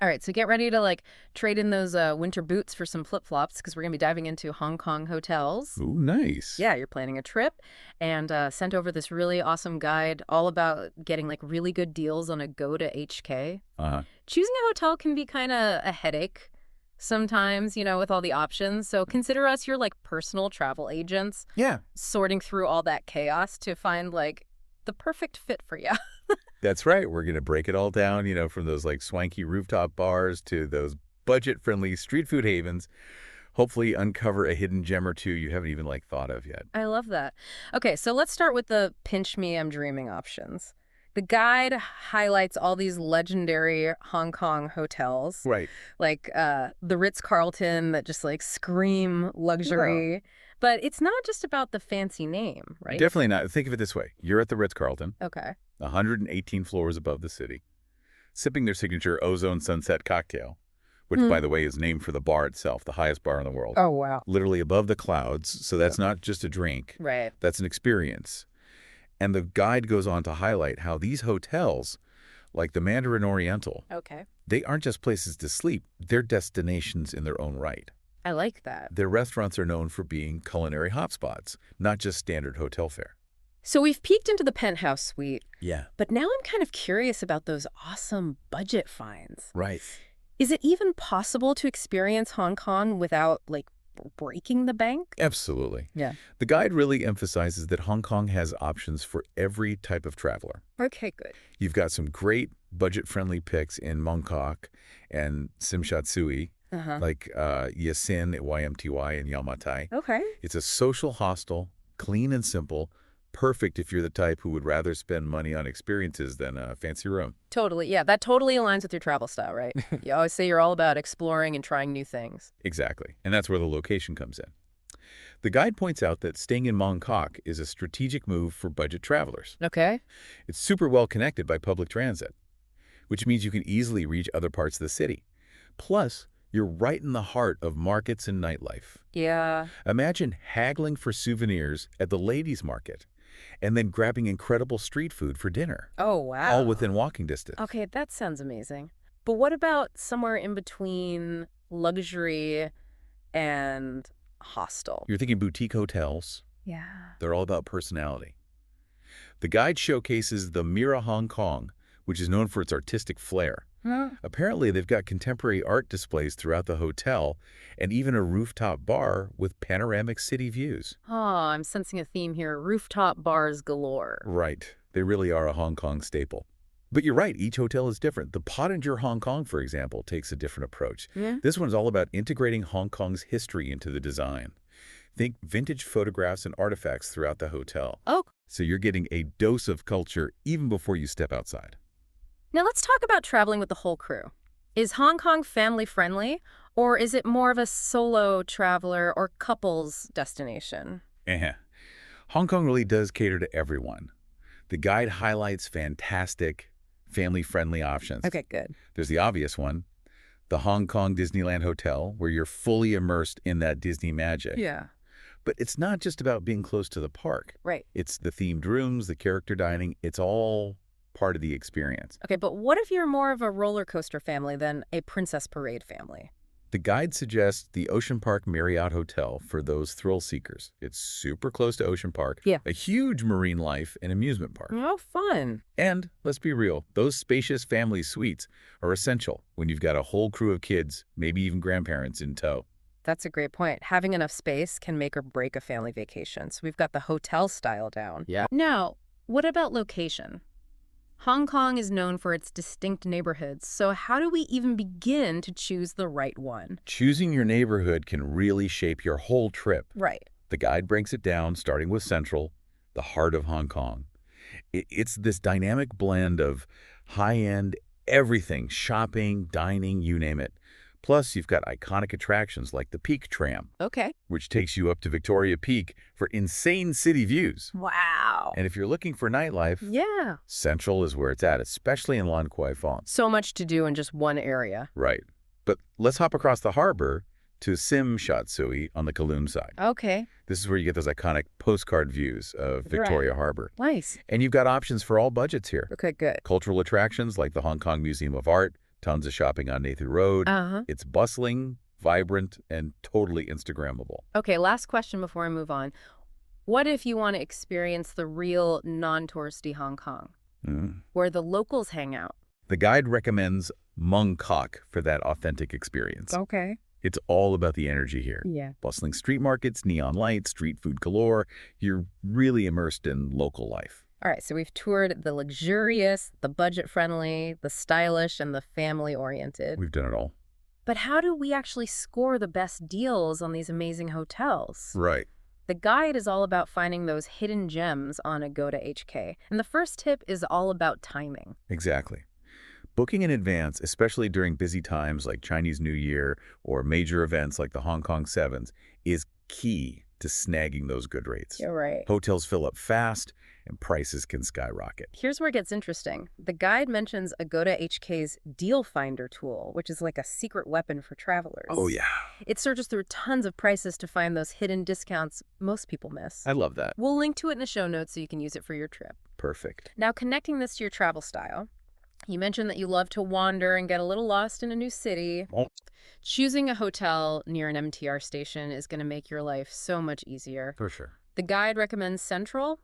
All right, so get ready to trade in those winter boots for some flip-flops because we're going to be diving into Hong Kong hotels. Ooh, nice. Yeah, you're planning a trip and sent over this really awesome guide all about getting really good deals on Agoda HK. Uh-huh. Choosing a hotel can be kind of a headache sometimes, with all the options. So consider us your personal travel agents, Yeah, sorting through all that chaos to find the perfect fit for you. that's right. We're going to break it all down, from those swanky rooftop bars to those budget-friendly street food havens. Hopefully uncover a hidden gem or two you haven't even thought of yet. I love that. Okay, so let's start with the pinch me, I'm dreaming options. The guide highlights all these legendary Hong Kong hotels, Right. the Ritz-Carlton that just scream Yeah. luxury. But it's not just about the fancy name, right? Definitely not. Think of it this way. You're at the Ritz-Carlton, Okay. 118 floors above the city, sipping their signature Ozone Sunset cocktail, which, Hmm. by the way, is named for the bar itself, the highest bar in the world. Oh, wow. Literally above the clouds, so that's not just a drink. Right. That's an experience. And the guide goes on to highlight how these hotels, like the Mandarin Oriental, Okay. they aren't just places to sleep, they're destinations in their own right. I like that. Their restaurants are known for being culinary hotspots, not just standard hotel fare. So we've peeked into the penthouse suite, Yeah. but now I'm kind of curious about those awesome budget finds. Right. Is it even possible to experience Hong Kong without, breaking the bank? Absolutely. Yeah. The guide really emphasizes that Hong Kong has options for every type of traveler. Okay, good. You've got some great budget-friendly picks in Mongkok and Tsim Sha Tsui, Uh-huh. like Yasin at YMTY and Yau Ma Tai. Okay. It's a social hostel, clean and simple, perfect if you're the type who would rather spend money on experiences than a fancy room. Totally. Yeah, that totally aligns with your travel style, right? You always say you're all about exploring and trying new things. Exactly. And that's where the location comes in. The guide points out that staying in Mongkok is a strategic move for budget travelers. Okay. It's super well connected by public transit, which means you can easily reach other parts of the city. Plus, you're right in the heart of markets and nightlife. Yeah. Imagine haggling for souvenirs at the ladies' market and then grabbing incredible street food for dinner, Oh, wow. all within walking distance. Okay, that sounds amazing. But what about somewhere in between luxury and hostel? You're thinking boutique hotels. Yeah. They're all about personality. The guide showcases the Mira Hong Kong, which is known for its artistic flair. Huh? Apparently, they've got contemporary art displays throughout the hotel and even a rooftop bar with panoramic city views. Oh, I'm sensing a theme here. Rooftop bars galore. Right. They really are a Hong Kong staple. But you're right, each hotel is different. The Pottinger Hong Kong, for example, takes a different approach. Yeah. This one's all about integrating Hong Kong's history into the design. Think vintage photographs and artifacts throughout the hotel. Oh, So you're getting a dose of culture even before you step outside. now let's talk about traveling with the whole crew. Is Hong Kong family friendly, or is it more of a solo traveler or couples destination? Hong Kong really does cater to everyone. The guide highlights fantastic, family-friendly options. Okay, good. There's the obvious one, the Hong Kong Disneyland Hotel, where you're fully immersed in that Disney magic. Yeah. But it's not just about being close to the park. Right. It's the themed rooms, the character dining. It's all part of the experience. Okay, but what if you're more of a roller coaster family than a Princess Parade family? The guide suggests the Ocean Park Marriott Hotel for those thrill seekers. It's super close to Ocean Park, Yeah. a huge marine life and amusement park. Oh, fun. And let's be real, those spacious family suites are essential when you've got a whole crew of kids, maybe even grandparents in tow. That's a great point. Having enough space can make or break a family vacation. So we've got the hotel style down. Yeah. Now, what about location? Hong Kong is known for its distinct neighborhoods, so how do we even begin to choose the right one? Choosing your neighborhood can really shape your whole trip. Right. The guide breaks it down, starting with Central, the heart of Hong Kong. It's this dynamic blend of high-end everything, shopping, dining, you name it. Plus, you've got iconic attractions like the Peak Tram, Okay. which takes you up to Victoria Peak for insane city views. Wow. And if you're looking for nightlife, Yeah. Central is where it's at, especially in Lan Kwai Fong. So much to do in just one area. Right. But let's hop across the harbor to Tsim Sha Tsui on the Kowloon side. Okay. This is where you get those iconic postcard views of Victoria Harbor. Nice. And you've got options for all budgets here. Okay, good. Cultural attractions like the Hong Kong Museum of Art, Tons of shopping on Nathan Road. Uh-huh. It's bustling, vibrant, and totally Instagrammable. Okay, last question before I move on. What if you want to experience the real non-touristy Hong Kong, Mm. where the locals hang out? The guide recommends Mong Kok for that authentic experience. Okay. It's all about the energy here. Yeah. Bustling street markets, neon lights, street food galore. You're really immersed in local life. All right, so we've toured the luxurious, the budget-friendly, the stylish, and the family-oriented. We've done it all. But how do we actually score the best deals on these amazing hotels? Right. The guide is all about finding those hidden gems on Agoda HK. And the first tip is all about timing. Exactly. Booking in advance, especially during busy times like Chinese New Year or major events like the Hong Kong Sevens, is key to snagging those good rates. You're right. Hotels fill up fast and prices can skyrocket. Here's where it gets interesting. The guide mentions Agoda HK's Deal Finder tool, which is like a secret weapon for travelers. Oh, yeah. It searches through tons of prices to find those hidden discounts most people miss. I love that. We'll link to it in the show notes so you can use it for your trip. Perfect. Now, connecting this to your travel style, you mentioned that you love to wander and get a little lost in a new city. Oh. Choosing a hotel near an MTR station is going to make your life so much easier. For sure. The guide recommends Central,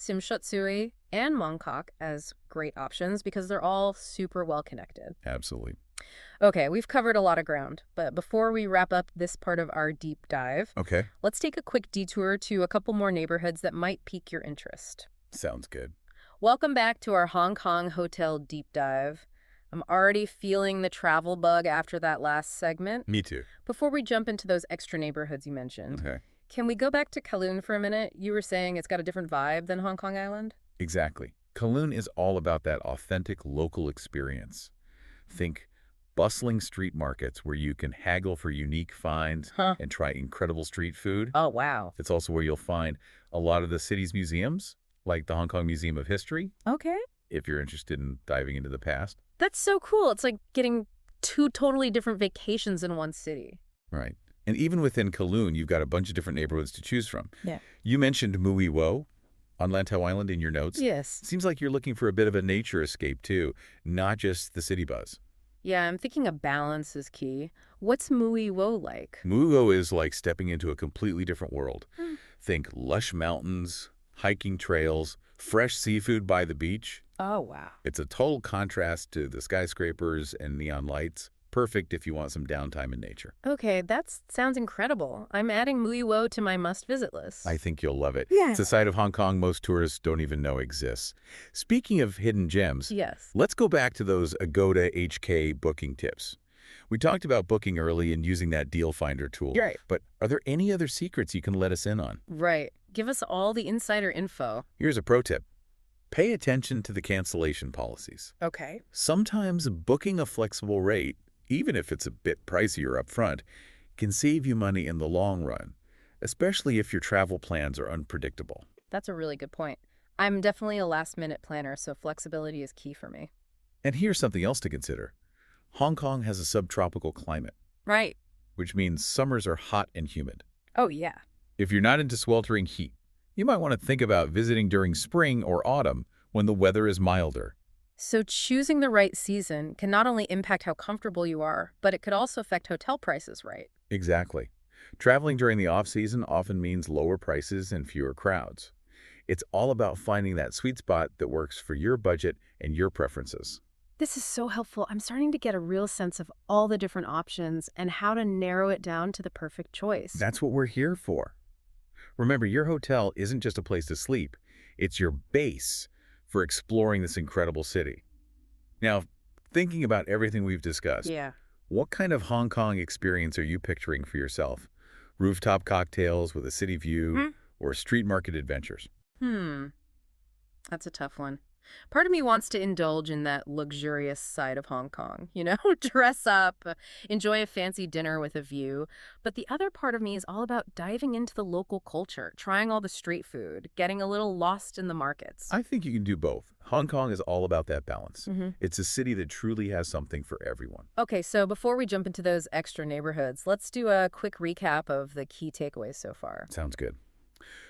Simshutsui, and Mongkok as great options because they're all super well connected. Absolutely. Okay, we've covered a lot of ground, but before we wrap up this part of our deep dive, Okay. let's take a quick detour to a couple more neighborhoods that might pique your interest. Sounds good. Welcome back to our Hong Kong hotel deep dive. I'm already feeling the travel bug after that last segment. Me too. Before we jump into those extra neighborhoods you mentioned, Okay. can we go back to Kowloon for a minute? You were saying it's got a different vibe than Hong Kong Island? Exactly. Kowloon is all about that authentic local experience. Think bustling street markets where you can haggle for unique finds Huh. and try incredible street food. Oh, wow. It's also where you'll find a lot of the city's museums, like the Hong Kong Museum of History, Okay. if you're interested in diving into the past. That's so cool. It's like getting two totally different vacations in one city. Right. And even within Kowloon, you've got a bunch of different neighborhoods to choose from. Yeah. You mentioned Mui Wo on Lantau Island in your notes. Yes. Seems like you're looking for a bit of a nature escape, too, not just the city buzz. Yeah, I'm thinking a balance is key. What's Mui Wo like? Mui Wo is like stepping into a completely different world. Hmm. Think lush mountains, hiking trails, fresh seafood by the beach. Oh, wow. It's a total contrast to the skyscrapers and neon lights. Perfect if you want some downtime in nature. Okay, that sounds incredible. I'm adding Mui Wo to my must-visit list. I think you'll love it. Yeah. It's a side of Hong Kong most tourists don't even know exists. Speaking of hidden gems, Yes. let's go back to those Agoda HK booking tips. We talked about booking early and using that deal finder tool. Right. But are there any other secrets you can let us in on? Right. Give us all the insider info. Here's a pro tip. Pay attention to the cancellation policies. Okay. Sometimes booking a flexible rate, even if it's a bit pricier up front, can save you money in the long run, especially if your travel plans are unpredictable. That's a really good point. I'm definitely a last-minute planner, so flexibility is key for me. And here's something else to consider. Hong Kong has a subtropical climate, Right. which means summers are hot and humid. Oh, yeah. If you're not into sweltering heat, you might want to think about visiting during spring or autumn when the weather is milder. So choosing the right season can not only impact how comfortable you are, but it could also affect hotel prices, right? Exactly. Traveling during the off-season often means lower prices and fewer crowds. It's all about finding that sweet spot that works for your budget and your preferences. This is so helpful. I'm starting to get a real sense of all the different options and how to narrow it down to the perfect choice. That's what we're here for. Remember, your hotel isn't just a place to sleep. It's your base for exploring this incredible city. Now, thinking about everything we've discussed, Yeah. what kind of Hong Kong experience are you picturing for yourself? Rooftop cocktails with a city view or street market adventures? That's a tough one. Part of me wants to indulge in that luxurious side of Hong Kong, dress up, enjoy a fancy dinner with a view. But the other part of me is all about diving into the local culture, trying all the street food, getting a little lost in the markets. I think you can do both. Hong Kong is all about that balance. Mm-hmm. It's a city that truly has something for everyone. Okay, so before we jump into those extra neighborhoods, let's do a quick recap of the key takeaways so far. Sounds good.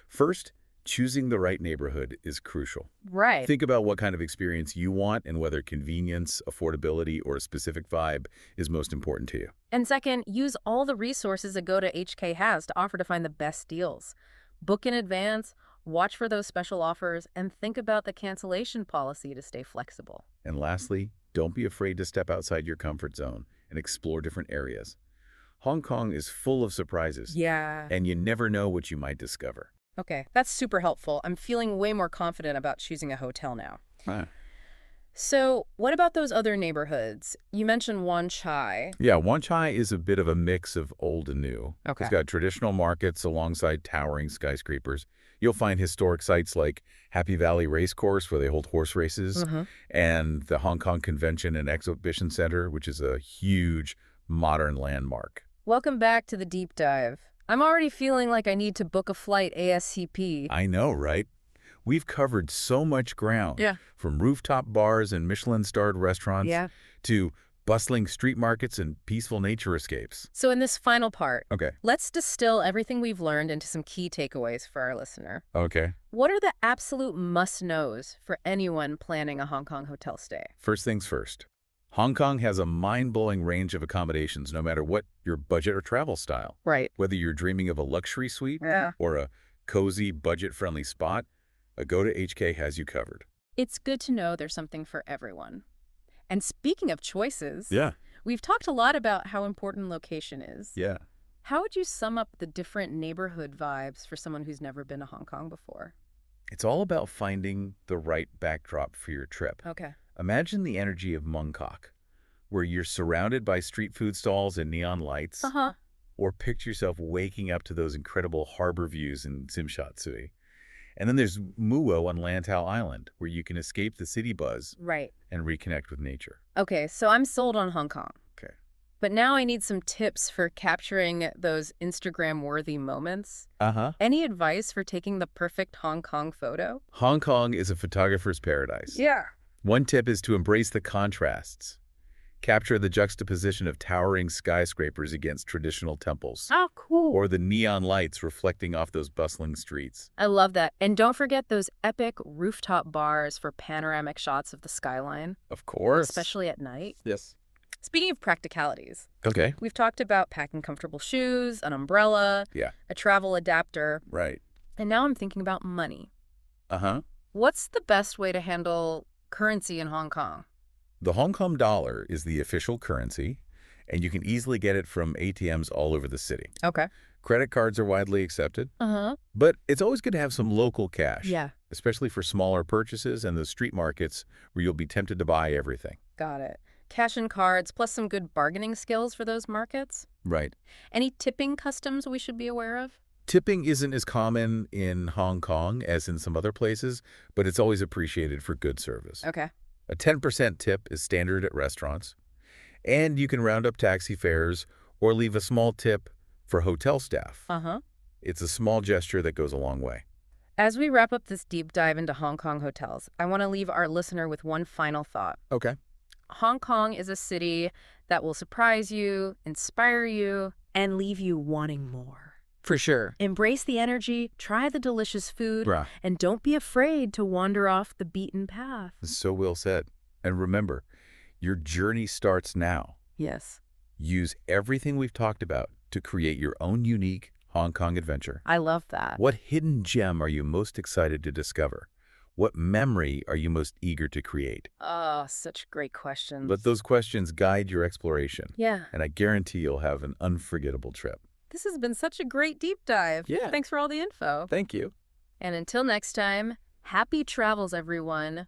First, Choosing the right neighborhood is crucial. Right. Think about what kind of experience you want and whether convenience, affordability, or a specific vibe is most important to you. And second, use all the resources Agoda HK has to offer to find the best deals. Book in advance, watch for those special offers, and think about the cancellation policy to stay flexible. And lastly, don't be afraid to step outside your comfort zone and explore different areas. Hong Kong is full of surprises, Yeah. and you never know what you might discover. Okay, that's super helpful. I'm feeling way more confident about choosing a hotel now. Huh. So, what about those other neighborhoods? You mentioned Wan Chai. Yeah, Wan Chai is a bit of a mix of old and new. Okay. It's got traditional markets alongside towering skyscrapers. You'll find historic sites like Happy Valley Racecourse, where they hold horse races, Mm-hmm. and the Hong Kong Convention and Exhibition Center, which is a huge modern landmark. Welcome back to the deep dive. I'm already feeling like I need to book a flight ASCP. I know, right? We've covered so much ground, Yeah. from rooftop bars and Michelin-starred restaurants Yeah. to bustling street markets and peaceful nature escapes. So in this final part, Okay. let's distill everything we've learned into some key takeaways for our listener. Okay. What are the absolute must-knows for anyone planning a Hong Kong hotel stay? First things first. Hong Kong has a mind-blowing range of accommodations no matter what your budget or travel style. Right. Whether you're dreaming of a luxury suite Yeah. or a cozy, budget-friendly spot, Agoda HK has you covered. It's good to know there's something for everyone. And speaking of choices, Yeah. we've talked a lot about how important location is. Yeah. How would you sum up the different neighborhood vibes for someone who's never been to Hong Kong before? It's all about finding the right backdrop for your trip. Okay. Imagine the energy of Mongkok, where you're surrounded by street food stalls and neon lights, Uh-huh. or picture yourself waking up to those incredible harbor views in Tsim Tsui. And then there's Muo on Lantau Island, where you can escape the city buzz Right. and reconnect with nature. Okay, so I'm sold on Hong Kong. Okay. But now I need some tips for capturing those Instagram-worthy moments. Uh-huh. Any advice for taking the perfect Hong Kong photo? Hong Kong is a photographer's paradise. Yeah. One tip is to embrace the contrasts. Capture the juxtaposition of towering skyscrapers against traditional temples, Oh, cool. or the neon lights reflecting off those bustling streets. I love that. And don't forget those epic rooftop bars for panoramic shots of the skyline, Of course. especially at night. Yes. Speaking of practicalities, Okay. we've talked about packing comfortable shoes, an umbrella, Yeah. a travel adapter, Right. and now I'm thinking about money. Uh-huh. What's the best way to handle currency in Hong Kong? The Hong Kong dollar is the official currency, and you can easily get it from ATMs all over the city. Okay. Credit cards are widely accepted, Uh-huh. but it's always good to have some local cash, Yeah, especially for smaller purchases and the street markets where you'll be tempted to buy everything. got it. Cash and cards, plus some good bargaining skills for those markets. Right. Any tipping customs we should be aware of? Tipping isn't as common in Hong Kong as in some other places, but it's always appreciated for good service. Okay. A 10% tip is standard at restaurants, and you can round up taxi fares or leave a small tip for hotel staff. Uh-huh. It's a small gesture that goes a long way. As we wrap up this deep dive into Hong Kong hotels, I want to leave our listener with one final thought. Okay. Hong Kong is a city that will surprise you, inspire you, and leave you wanting more. For sure. Embrace the energy, try the delicious food, Bruh. and don't be afraid to wander off the beaten path. So well said. And remember, your journey starts now. Yes, Use everything we've talked about to create your own unique Hong Kong adventure. I love that. What hidden gem are you most excited to discover? What memory are you most eager to create? Oh, such great questions. Let those questions guide your exploration, Yeah, and I guarantee you'll have an unforgettable trip. this has been such a great deep dive. Yeah. Thanks for all the info. Thank you. And until next time, happy travels, everyone.